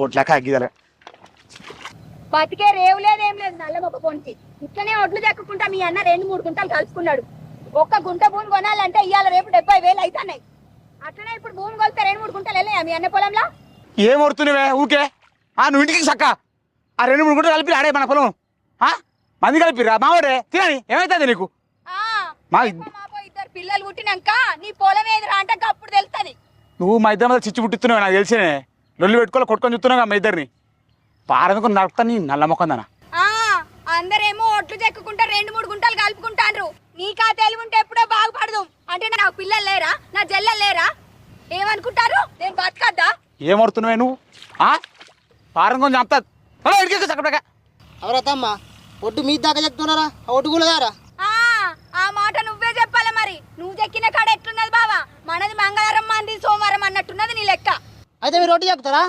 ఒడ్లక అగ్గిదలే బతికే రేవు లేదేం లేదు నల్ల మొక్క పొంచి ఇట్లనే ఒడ్లు దక్కుకుంటా మీ అన్న 2-3 గుంటలు కలుసుకున్నాడు. ఒక్క గుంట భూమి కొనాలంటే ఇవాళ రేపు 70,000 అవుతున్నాయి. అట్లనే ఇప్పుడు భూమి కొలితే 2-3 గుంటలు వెళ్ళాయా మీ అన్న పొలంలో? ఏం వడుతున్నావే ఊకే? నువ్వు ఇంటికి చక్క ఆ 2-3 గుంటలు కలిపి ఆడే మన పొలం మంది కలిపిరా మావాడే తినని ఏమైతుంది నీకు? ఇద్దరు పిల్లలు పుట్టినాక నీ పొలం ఏదిరా అంటే అప్పుడు తెలుస్తుంది. నువ్వు మా ఇద్దరి మీద చిచ్చు పుట్టిస్తున్నావు నాకు తెలిసినే. లొల్లి పెట్టుకోవాలి కొట్టుకొని చూస్తున్నావు మా ఇద్దరిని పారెందుకు నడుపుతా నీ నల్ల మొక్కందన. అందరేమో ఒట్లు చెక్కుకుంటా 2-3 గుంటలు కలుపుకుంటాండ్రు. నీకా తెలివి ఉంటే ఎప్పుడో బాగుపడదు. అంటే నాకు పిల్లలు లేరా, నా జల్లలు లేరా? ఏమనుకుంటారు నేను బతకద్దా? ఏమడుతున్నావే నువ్వు? పారం కొంచెం చంపుతా ఇడికి చక్కగా ఎవరతమ్మా ఒడ్డు మీ దాకా చెప్తున్నారా? ఒడ్డు కూలదారా? ఆ మాట నువ్వే చెప్పాలి మరి. నువ్వు చెక్కిన కాడ ఎట్లున్నది బావా? మనది మంగళవారం మంది సోమవారం అన్నట్టున్నది నీ లెక్క. అయితే మీరు ఒడ్డు చెప్తారా?